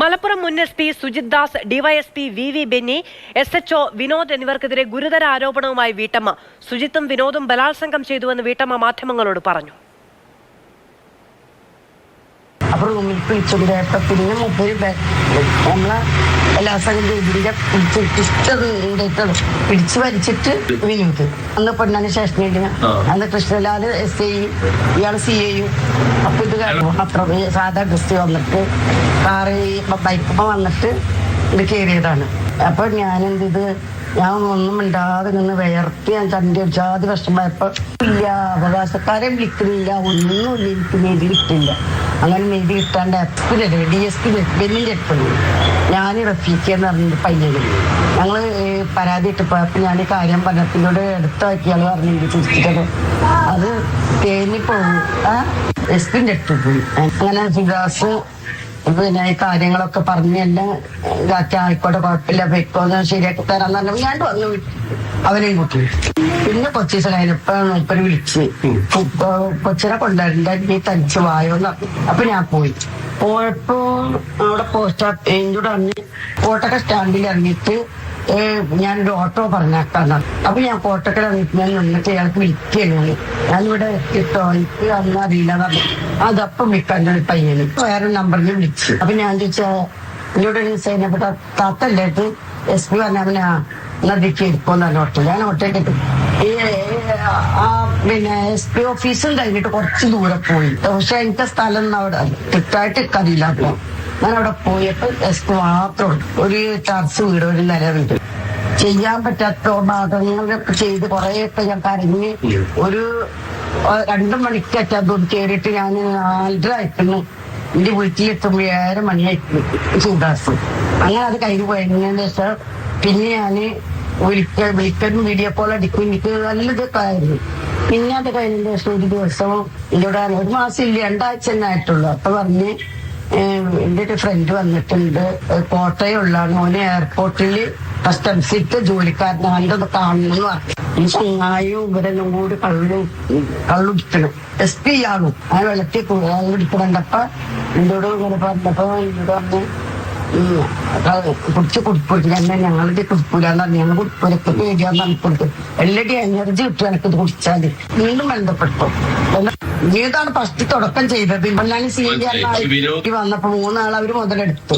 മലപ്പുറം മുൻ SP Sujith Das, DYSP VV Benny, SHO Vinod എന്നിവർക്കെതിരെ ഗുരുതര ആരോപണവുമായി വീട്ടമ്മ. സുജിത്തും വിനോദും ബലാത്സംഗം ചെയ്തുവെന്ന് വീട്ടമ്മ മാധ്യമങ്ങളോട് പറഞ്ഞു. അപ്പൊ റൂമിൽ പിടിച്ചോണ്ടിട്ട് പിന്നെ നമ്മളെ എല്ലാ സംഘത്തിന്റെ പിടിച്ചു വലിച്ചിട്ട് വിനോദ് അന്ന് പെണ്ണാന് ശേഷം അന്ന് കൃഷ്ണലാല് SI ഇയാള് CA. അപ്പൊ ഇത് അത്ര സാധാ ഡ്രസ് വന്നിട്ട് കാറ് ബൈക്കുമ്പ വന്നിട്ട് ഇത് കയറിയതാണ്. അപ്പൊ ഞാൻ ഒന്നും മിണ്ടാതെ നിന്ന് വേർത്ത് ഞാൻ ചണ്ടി അടിച്ചാതി കഷ്ടമായപ്പോ ഇല്ല, അവകാശക്കാരെ വിളിക്കുന്നില്ല, ഒന്നുമില്ല, എനിക്ക് നീതി കിട്ടില്ല. അങ്ങനെ നീതി കിട്ടാണ്ട് DSP ബെന്നിന്റെ അടുത്തുണ്ട്. ഞാൻ റഫീഖെന്ന് പറഞ്ഞിട്ട് പയ്യന് ഞങ്ങള് പരാതി ഇട്ടപ്പോഴപ്പോൾ ഞാൻ ഈ കാര്യം പറഞ്ഞതിനോട് എടുത്താക്കിയാൾ പറഞ്ഞിട്ട് തിരിച്ചിട്ടത് അത് തേഞ്ഞിപ്പോയി SP-ന്റെ അടുത്ത് പോയി. അങ്ങനെ സുജാസ് പിന്നെ ഈ കാര്യങ്ങളൊക്കെ പറഞ്ഞ് എല്ലാം ഇതാക്കി ആയിക്കോട്ടെ, കുഴപ്പമില്ല, വെക്കോന്ന് ശരിയാക്കി തരാന്ന് പറഞ്ഞു. ഞാൻ വന്നു അവനെയും കൂട്ടി. പിന്നെ കൊച്ചി കഴിഞ്ഞപ്പോ മൂപ്പര് വിളിച്ച് കൊച്ചിനെ കൊണ്ടുവരണ്ട, നീ തനിച്ച് വായോന്ന് പറഞ്ഞു. അപ്പൊ ഞാൻ പോയപ്പോ അവിടെ എന്നോട് പറഞ്ഞ് കോട്ടക്ക സ്റ്റാൻഡിൽ ഇറങ്ങിയിട്ട് ഞാനൊരു ഓട്ടോ പറഞ്ഞേക്കാന്ന്. അപ്പൊ ഞാൻ കോട്ടക്കൽ ഇറങ്ങിയിട്ട് ഞാൻ നിന്നിട്ട് അയാൾക്ക് വിളിക്കുകയാണ്, ഞാനിവിടെ എത്തിട്ടോ എനിക്ക് അന്ന് അറിയില്ലെന്ന് പറഞ്ഞു. അതപ്പം വിൽക്കാൻ പയ്യന് വേറെ നമ്പറിൽ വിളിച്ചു. അപ്പൊ ഞാൻ ചോദിച്ചാ എന്നോട് സൈന്യപ്പെട്ട താത്തല്ലേ SP പറഞ്ഞാ നദിക്ക് ഇരിക്കുമെന്ന് പറഞ്ഞു. ഓട്ടോ ഞാൻ ഓട്ടോയിട്ട് പിന്നെ SP ഓഫീസും കഴിഞ്ഞിട്ട് കുറച്ച് ദൂരെ പോയി. പക്ഷെ എനിക്ക് സ്ഥലം അവിടെ കിട്ടായിട്ട് അറിയില്ല. അപ്പൊ ഞാൻ അവിടെ പോയപ്പോ SP മാത്രം ഒരു ടർസ് വീട്, ഒരു നില വീട്. ചെയ്യാൻ പറ്റാത്ത ഭാഗങ്ങളൊക്കെ ചെയ്ത് കുറെയൊക്കെ ഞാൻ കരഞ്ഞ് ഒരു 2 മണിക്കറ്റാ കയറിയിട്ട് ഞാൻ 4:30 ആയിരുന്നു എന്റെ വീട്ടിലെത്തുമ്പോ 7 മണിയായിട്ട് ചൂടാസ്. അങ്ങനെ അത് കഴിഞ്ഞ് പോയതിനു ശേഷം പിന്നെ ഞാന് വിളിക്കലും വീഡിയോ കോൾ അടിക്കും. എനിക്ക് നല്ലതൊക്കെ ആയിരുന്നു. പിന്നെ അത് കഴിഞ്ഞതിന് ശേഷം ഒരു ദിവസം ഇവിടെ 1 മാസം ഇല്ല, 2 ആഴ്ച തന്നെ ആയിട്ടുള്ളൂ. അപ്പൊ പറഞ്ഞ് എന്റെ ഒരു ഫ്രണ്ട് വന്നിട്ടുണ്ട്, കോട്ടയുള്ളാണ്, ഓന് എയർപോർട്ടിൽ കസ്റ്റംസിട്ട് ജോലിക്കാരനാണ്, അത് കാണണമെന്ന് പറഞ്ഞു. ഈ ചങ്ങായും ഇവരെല്ലാം കൂടി കള്ളുടിക്കണം. SP ആകും ആ വെള്ളത്തിൽ കള്ളുടിക്കണണ്ടപ്പ എന്നോട് ഇങ്ങനെ പറഞ്ഞപ്പോ എന്നോട് പറഞ്ഞ് കുടിച്ച് കുടിപ്പിടിക്കും. എന്നാൽ ഞങ്ങളിത് കുടിക്കൂലെന്ന് പറഞ്ഞു. ഞങ്ങൾ കുടിപ്പൂരൊക്കെ പേടിയാന്ന് പറഞ്ഞിട്ട് എല്ലാവരുടെയും എനർജി കിട്ടും എനിക്കിത് കുടിച്ചാല്. വീണ്ടും ബന്ധപ്പെട്ടു. ജീവിതമാണ് ഫസ്റ്റ് തുടക്കം ചെയ്തത്. ഇപ്പൊ ഞാൻ CA വന്നപ്പോ 3 ആൾ അവര് മുതലെടുത്തു.